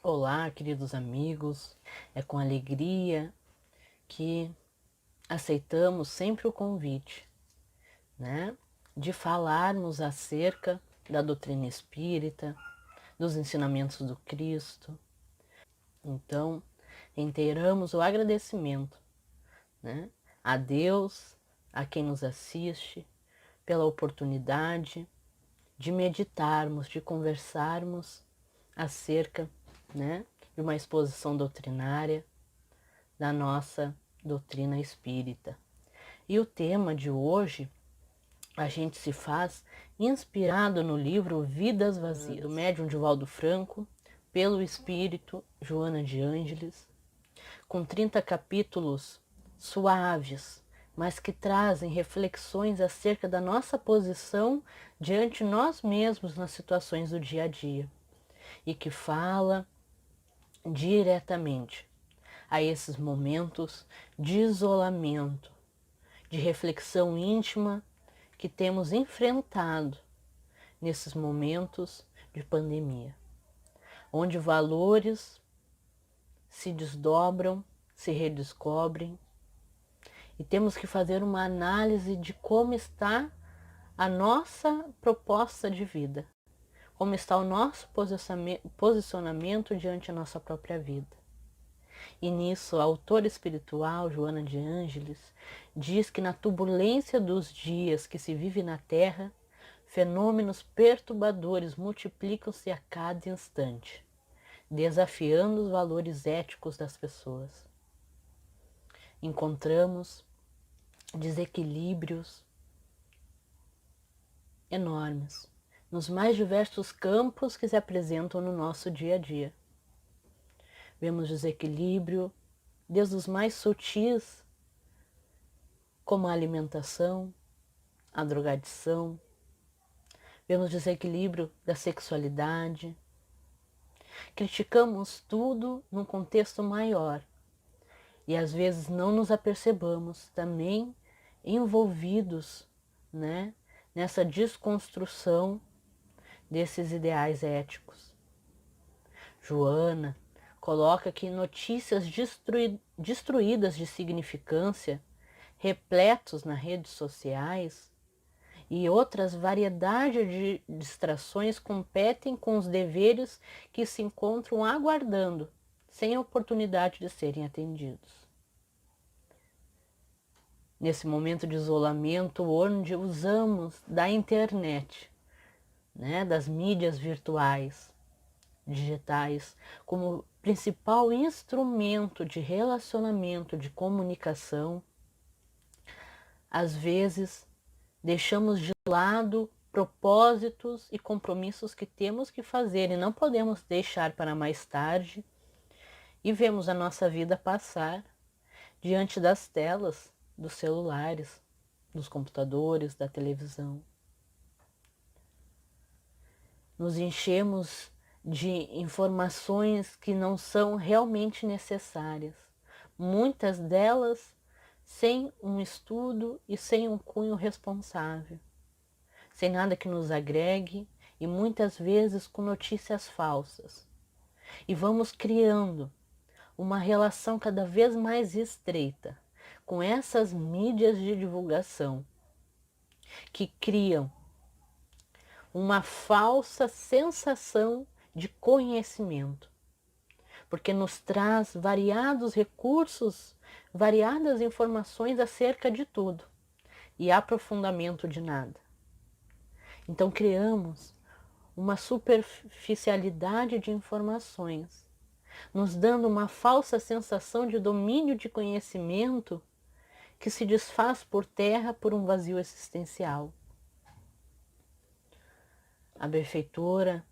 Olá, queridos amigos. É com alegria que aceitamos sempre o convite, né, de falarmos acerca da doutrina espírita, dos ensinamentos do Cristo. Então, reiteramos o agradecimento, né, a Deus, a quem nos assiste, pela oportunidade de meditarmos, de conversarmos acerca, né, de uma exposição doutrinária da nossa doutrina espírita. E o tema de hoje a gente se faz inspirado no livro Vidas Vazias, do médium Divaldo Franco, pelo espírito Joana de Ângeles, com 30 capítulos suaves, mas que trazem reflexões acerca da nossa posição diante nós mesmos nas situações do dia a dia e que fala diretamente a esses momentos de isolamento, de reflexão íntima que temos enfrentado nesses momentos de pandemia, onde valores se desdobram, se redescobrem e temos que fazer uma análise de como está a nossa proposta de vida, como está o nosso posicionamento diante da nossa própria vida. E nisso, a autora espiritual, Joana de Ângeles, diz que na turbulência dos dias que se vive na Terra, fenômenos perturbadores multiplicam-se a cada instante, desafiando os valores éticos das pessoas. Encontramos desequilíbrios enormes nos mais diversos campos que se apresentam no nosso dia a dia. Vemos desequilíbrio desde os mais sutis, como a alimentação, a drogadição. Vemos desequilíbrio da sexualidade. Criticamos tudo num contexto maior e às vezes não nos apercebamos também envolvidos, né, nessa desconstrução desses ideais éticos. Joana coloca que notícias destruídas de significância, repletos nas redes sociais e outras variedades de distrações competem com os deveres que se encontram aguardando, sem a oportunidade de serem atendidos. Nesse momento de isolamento, onde usamos da internet, né, das mídias virtuais, digitais, como principal instrumento de relacionamento, de comunicação, às vezes deixamos de lado propósitos e compromissos que temos que fazer e não podemos deixar para mais tarde e vemos a nossa vida passar diante das telas dos celulares, dos computadores, da televisão. Nos enchemos de informações que não são realmente necessárias, muitas delas sem um estudo e sem um cunho responsável, sem nada que nos agregue e muitas vezes com notícias falsas. E vamos criando uma relação cada vez mais estreita com essas mídias de divulgação que criam uma falsa sensação de conhecimento, porque nos traz variados recursos, variadas informações acerca de tudo e aprofundamento de nada. Então criamos uma superficialidade de informações, nos dando uma falsa sensação de domínio de conhecimento que se desfaz por terra por um vazio existencial. A benfeitora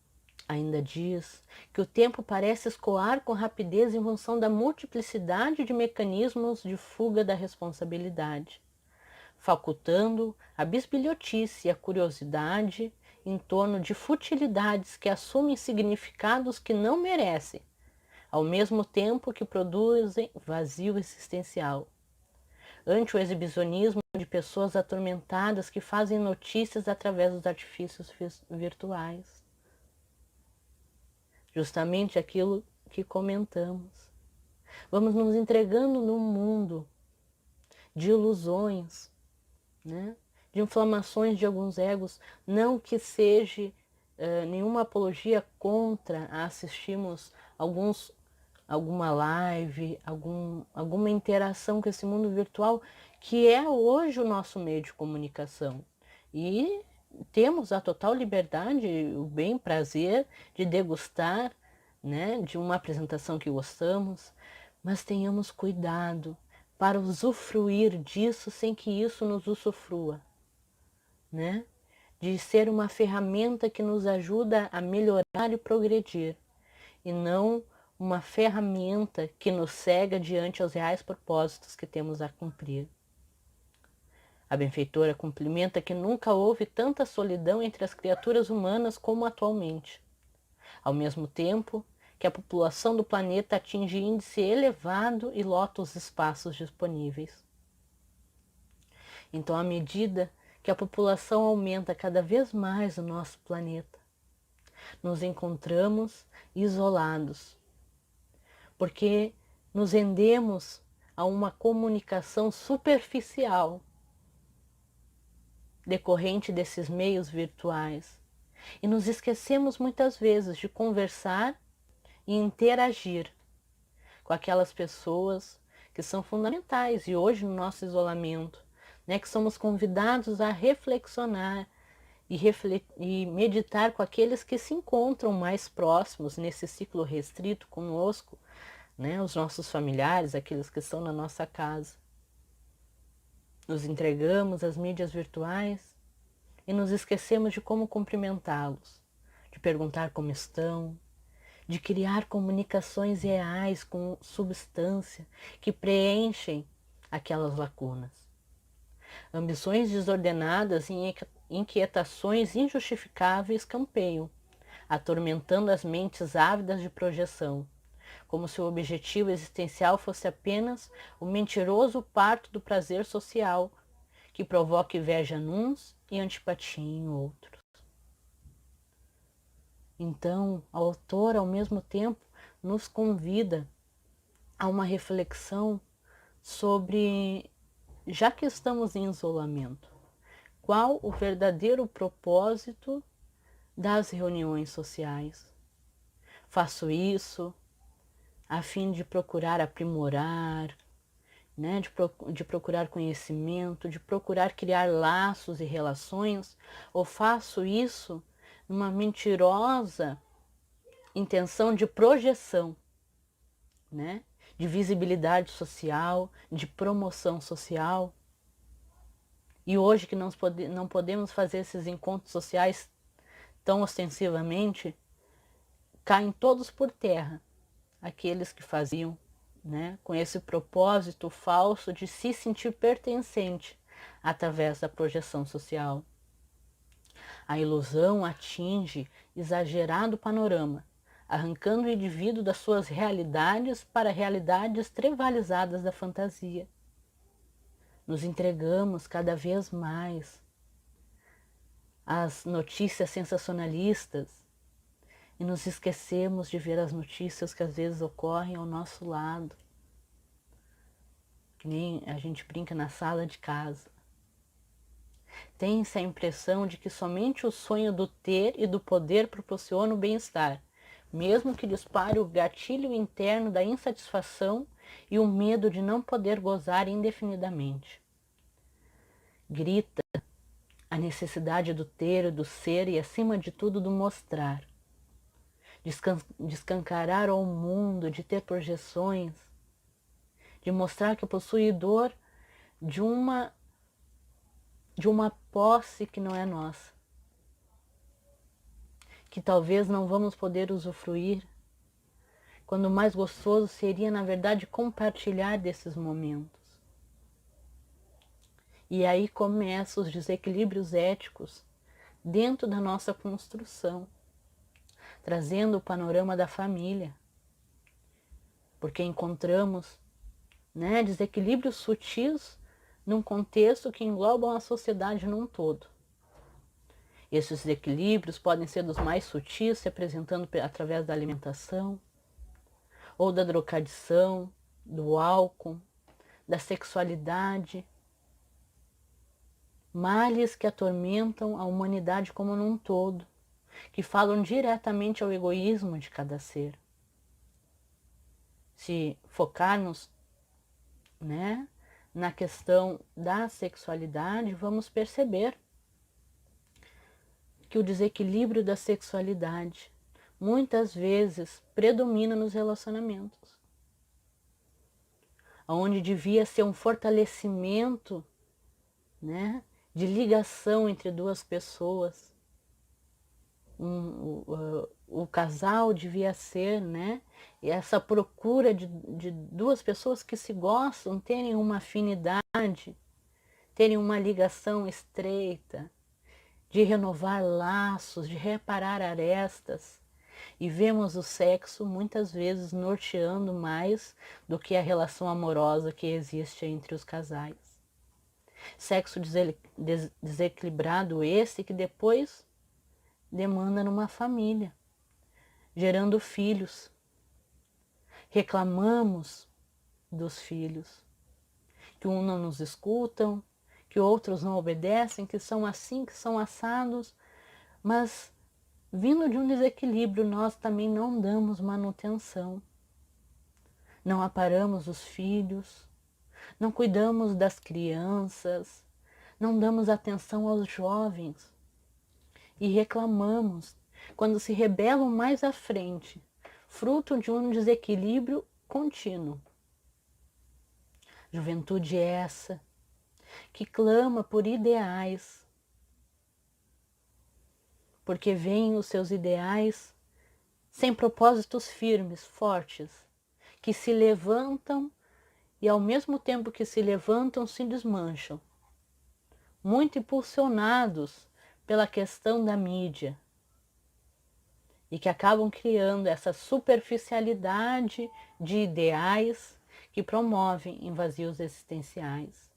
ainda diz que o tempo parece escoar com rapidez em função da multiplicidade de mecanismos de fuga da responsabilidade, facultando a bisbilhotice e a curiosidade em torno de futilidades que assumem significados que não merecem, ao mesmo tempo que produzem vazio existencial. Ante o exibicionismo de pessoas atormentadas que fazem notícias através dos artifícios virtuais. Justamente aquilo que comentamos. Vamos nos entregando num mundo de ilusões, né? De inflamações de alguns egos, não que seja nenhuma apologia contra assistirmos alguma live, alguma interação com esse mundo virtual, que é hoje o nosso meio de comunicação. E temos a total liberdade, o bem prazer de degustar, né, de uma apresentação que gostamos, mas tenhamos cuidado para usufruir disso sem que isso nos usufrua, né? De ser uma ferramenta que nos ajuda a melhorar e progredir, e não uma ferramenta que nos cega diante aos reais propósitos que temos a cumprir. A benfeitora cumprimenta que nunca houve tanta solidão entre as criaturas humanas como atualmente, ao mesmo tempo que a população do planeta atinge índice elevado e lota os espaços disponíveis. Então, à medida que a população aumenta cada vez mais no nosso planeta, nos encontramos isolados, porque nos rendemos a uma comunicação superficial decorrente desses meios virtuais e nos esquecemos muitas vezes de conversar e interagir com aquelas pessoas que são fundamentais e hoje no nosso isolamento, né, que somos convidados a reflexionar e meditar com aqueles que se encontram mais próximos nesse ciclo restrito conosco, né, os nossos familiares, aqueles que estão na nossa casa. Nos entregamos às mídias virtuais e nos esquecemos de como cumprimentá-los, de perguntar como estão, de criar comunicações reais com substância que preenchem aquelas lacunas. Ambições desordenadas e inquietações injustificáveis campeiam, atormentando as mentes ávidas de projeção, como se o objetivo existencial fosse apenas o mentiroso parto do prazer social, que provoca inveja nuns e antipatia em outros. Então, a autora, ao mesmo tempo, nos convida a uma reflexão sobre, já que estamos em isolamento, qual o verdadeiro propósito das reuniões sociais? Faço isso a fim de procurar aprimorar, né, de procurar conhecimento, de procurar criar laços e relações, ou faço isso numa mentirosa intenção de projeção, né, de visibilidade social, de promoção social? E hoje que não podemos fazer esses encontros sociais tão ostensivamente, caem todos por terra aqueles que faziam, né, com esse propósito falso de se sentir pertencente através da projeção social. A ilusão atinge exagerado panorama, arrancando o indivíduo das suas realidades para realidades trevalizadas da fantasia. Nos entregamos cada vez mais às notícias sensacionalistas e nos esquecemos de ver as notícias que às vezes ocorrem ao nosso lado. Que nem a gente brinca na sala de casa. Tem-se a impressão de que somente o sonho do ter e do poder proporciona o bem-estar, mesmo que dispare o gatilho interno da insatisfação e o medo de não poder gozar indefinidamente. Grita a necessidade do ter e do ser e, acima de tudo, do mostrar. De escancarar ao mundo, de ter projeções, de mostrar que é possuidor de uma posse que não é nossa, que talvez não vamos poder usufruir, quando o mais gostoso seria, na verdade, compartilhar desses momentos. E aí começam os desequilíbrios éticos dentro da nossa construção, trazendo o panorama da família, porque encontramos, né, desequilíbrios sutis num contexto que englobam a sociedade num todo. Esses desequilíbrios podem ser dos mais sutis, se apresentando através da alimentação, ou da drogadição, do álcool, da sexualidade, males que atormentam a humanidade como num todo, que falam diretamente ao egoísmo de cada ser. Se focarmos, né, na questão da sexualidade, vamos perceber que o desequilíbrio da sexualidade muitas vezes predomina nos relacionamentos, onde devia ser um fortalecimento, né, de ligação entre duas pessoas. O casal devia ser, né, essa procura de duas pessoas que se gostam, terem uma afinidade, terem uma ligação estreita, de renovar laços, de reparar arestas. E vemos o sexo muitas vezes norteando mais do que a relação amorosa que existe entre os casais. Sexo desequilibrado esse que depois demanda numa família, gerando filhos. Reclamamos dos filhos, que uns não nos escutam, que outros não obedecem, que são assim, que são assados, mas vindo de um desequilíbrio, nós também não damos manutenção, não aparamos os filhos, não cuidamos das crianças, não damos atenção aos jovens e reclamamos quando se rebelam mais à frente, fruto de um desequilíbrio contínuo. Juventude essa que clama por ideais, porque veem os seus ideais sem propósitos firmes, fortes, que se levantam e ao mesmo tempo que se levantam se desmancham, muito impulsionados pela questão da mídia, e que acabam criando essa superficialidade de ideais que promovem em vazios existenciais.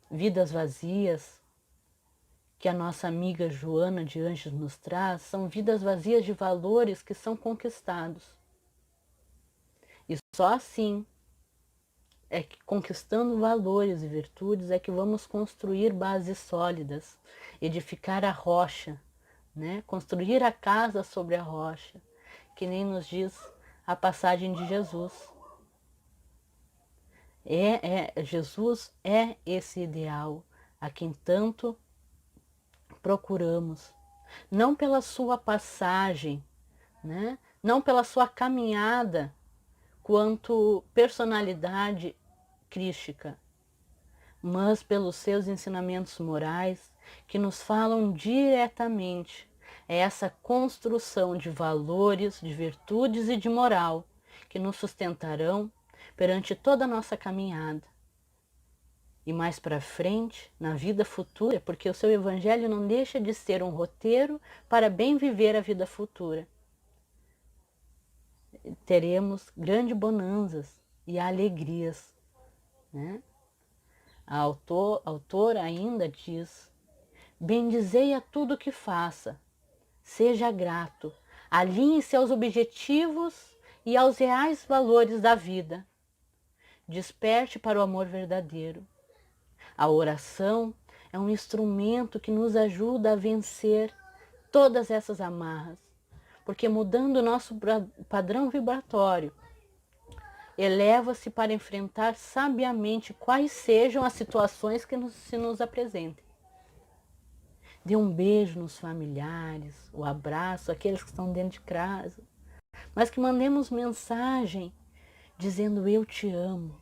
Vidas vazias que a nossa amiga Joana de Anjos nos traz são vidas vazias de valores que são conquistados. E só assim é que, conquistando valores e virtudes, é que vamos construir bases sólidas, edificar a rocha, né? Construir a casa sobre a rocha, que nem nos diz a passagem de Jesus. Jesus é esse ideal a quem tanto procuramos, não pela sua passagem, né? Não pela sua caminhada quanto personalidade crística, mas pelos seus ensinamentos morais que nos falam diretamente. É essa construção de valores, de virtudes e de moral que nos sustentarão perante toda a nossa caminhada. E mais para frente, na vida futura, porque o seu evangelho não deixa de ser um roteiro para bem viver a vida futura. Teremos grandes bonanças e alegrias, né? A autora ainda diz: bendizei a tudo que faça, seja grato, alinhe-se aos objetivos e aos reais valores da vida. Desperte para o amor verdadeiro. A oração é um instrumento que nos ajuda a vencer todas essas amarras, porque mudando o nosso padrão vibratório, eleva-se para enfrentar sabiamente quais sejam as situações que se nos apresentem. Dê um beijo nos familiares, o abraço àqueles que estão dentro de casa, mas que mandemos mensagem dizendo eu te amo,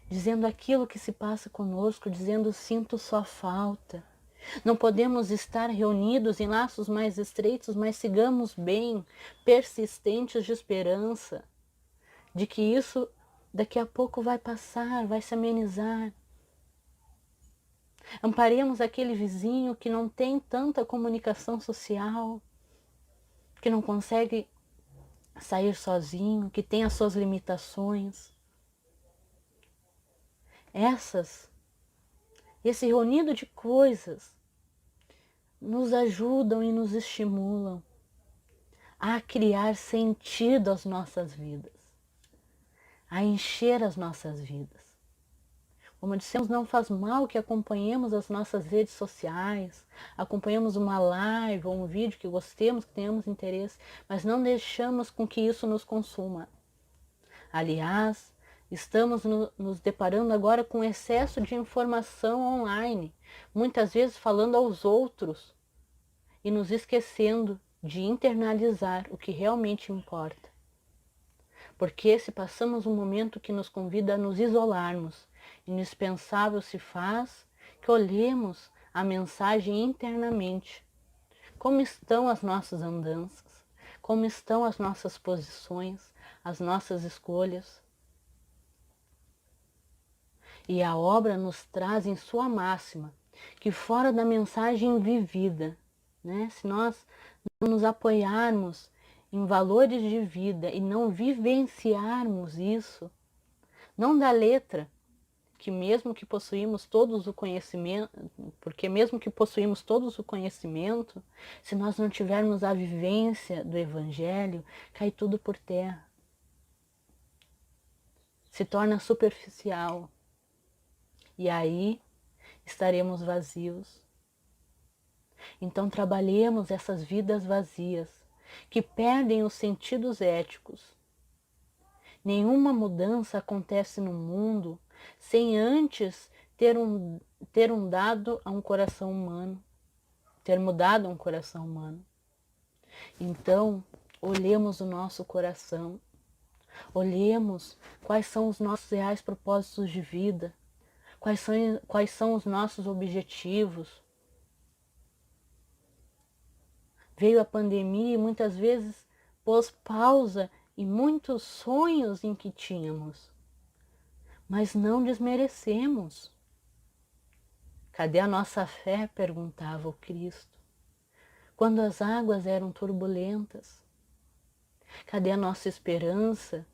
dizendo aquilo que se passa conosco, dizendo sinto sua falta. Não podemos estar reunidos em laços mais estreitos, mas sigamos bem, persistentes de esperança, de que isso daqui a pouco vai passar, vai se amenizar. Amparemos aquele vizinho que não tem tanta comunicação social, que não consegue sair sozinho, que tem as suas limitações. Esse reunido de coisas nos ajudam e nos estimulam a criar sentido às nossas vidas, a encher as nossas vidas. Como dissemos, não faz mal que acompanhemos as nossas redes sociais, acompanhemos uma live ou um vídeo que gostemos, que tenhamos interesse, mas não deixamos com que isso nos consuma. Aliás, estamos nos deparando agora com excesso de informação online, muitas vezes falando aos outros e nos esquecendo de internalizar o que realmente importa. Porque se passamos um momento que nos convida a nos isolarmos, indispensável se faz que olhemos a mensagem internamente. Como estão as nossas andanças? Como estão as nossas posições, as nossas escolhas? E a obra nos traz em sua máxima que fora da mensagem vivida, né? Se nós não nos apoiarmos em valores de vida e não vivenciarmos isso, não da letra, que mesmo que possuímos todos o conhecimento, porque mesmo que possuímos todos o conhecimento, se nós não tivermos a vivência do Evangelho, cai tudo por terra. Se torna superficial. E aí estaremos vazios. Então trabalhemos essas vidas vazias, que perdem os sentidos éticos. Nenhuma mudança acontece no mundo sem antes ter mudado a um coração humano. Então, olhemos o nosso coração, olhemos quais são os nossos reais propósitos de vida, quais são os nossos objetivos. Veio a pandemia e muitas vezes pôs pausa em muitos sonhos em que tínhamos. Mas não desmerecemos. Cadê a nossa fé? Perguntava o Cristo. Quando as águas eram turbulentas. Cadê a nossa esperança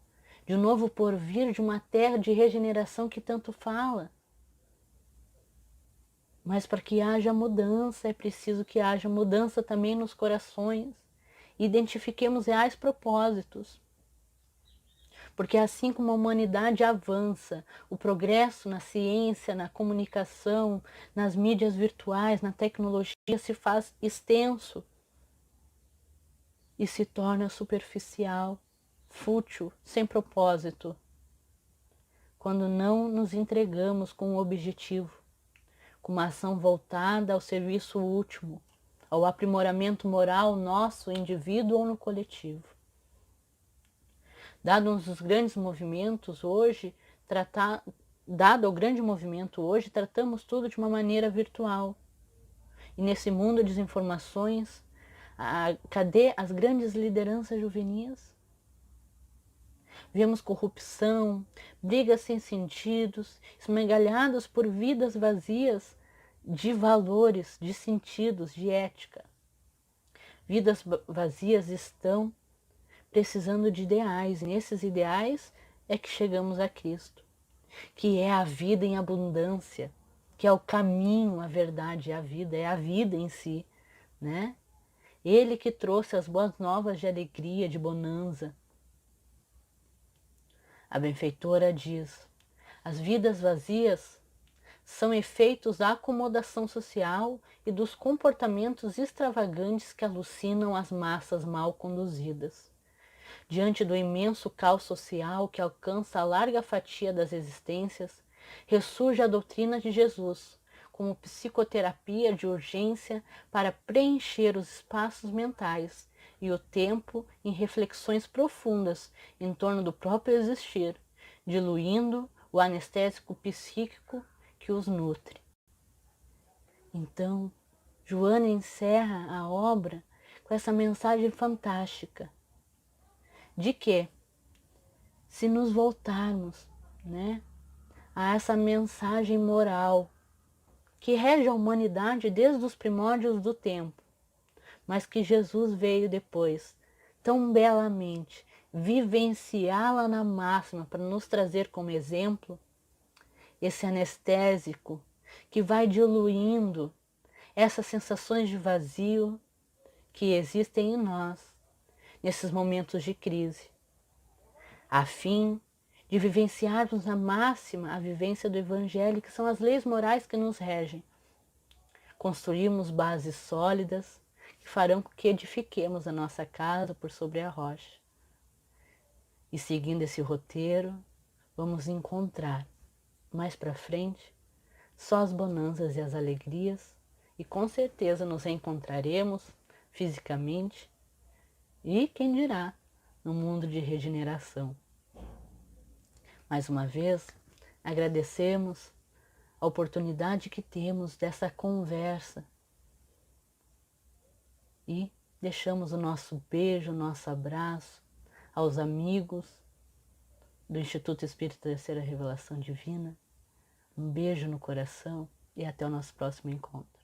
de um novo porvir, de uma terra de regeneração que tanto fala? Mas para que haja mudança, é preciso que haja mudança também nos corações. Identifiquemos reais propósitos. Porque assim como a humanidade avança, o progresso na ciência, na comunicação, nas mídias virtuais, na tecnologia se faz extenso e se torna superficial, fútil, sem propósito. Quando não nos entregamos com um objetivo, com uma ação voltada ao serviço último, ao aprimoramento moral nosso, indivíduo ou no coletivo. Dados os grandes movimentos hoje, dado o grande movimento hoje, tratamos tudo de uma maneira virtual. E nesse mundo de desinformações, cadê as grandes lideranças juvenis? Vemos corrupção, brigas sem sentidos, esmigalhadas por vidas vazias de valores, de sentidos, de ética. Vidas vazias estão precisando de ideais, e nesses ideais é que chegamos a Cristo, que é a vida em abundância, que é o caminho, a verdade, a vida, é a vida em si, né? Ele que trouxe as boas novas de alegria, de bonança. A benfeitora diz: as vidas vazias são efeitos da acomodação social e dos comportamentos extravagantes que alucinam as massas mal conduzidas. Diante do imenso caos social que alcança a larga fatia das existências, ressurge a doutrina de Jesus como psicoterapia de urgência para preencher os espaços mentais e o tempo em reflexões profundas em torno do próprio existir, diluindo o anestésico psíquico que os nutre. Então, Joana encerra a obra com essa mensagem fantástica de que, se nos voltarmos, né, a essa mensagem moral que rege a humanidade desde os primórdios do tempo, mas que Jesus veio depois, tão belamente, vivenciá-la na máxima para nos trazer como exemplo, esse anestésico que vai diluindo essas sensações de vazio que existem em nós, nesses momentos de crise, a fim de vivenciarmos na máxima a vivência do Evangelho, que são as leis morais que nos regem. Construímos bases sólidas que farão com que edifiquemos a nossa casa por sobre a rocha. E seguindo esse roteiro, vamos encontrar mais para frente só as bonanças e as alegrias, e com certeza nos reencontraremos fisicamente e, quem dirá, no mundo de regeneração. Mais uma vez, agradecemos a oportunidade que temos dessa conversa e deixamos o nosso beijo, o nosso abraço aos amigos do Instituto Espírita Terceira Revelação Divina. Um beijo no coração e até o nosso próximo encontro.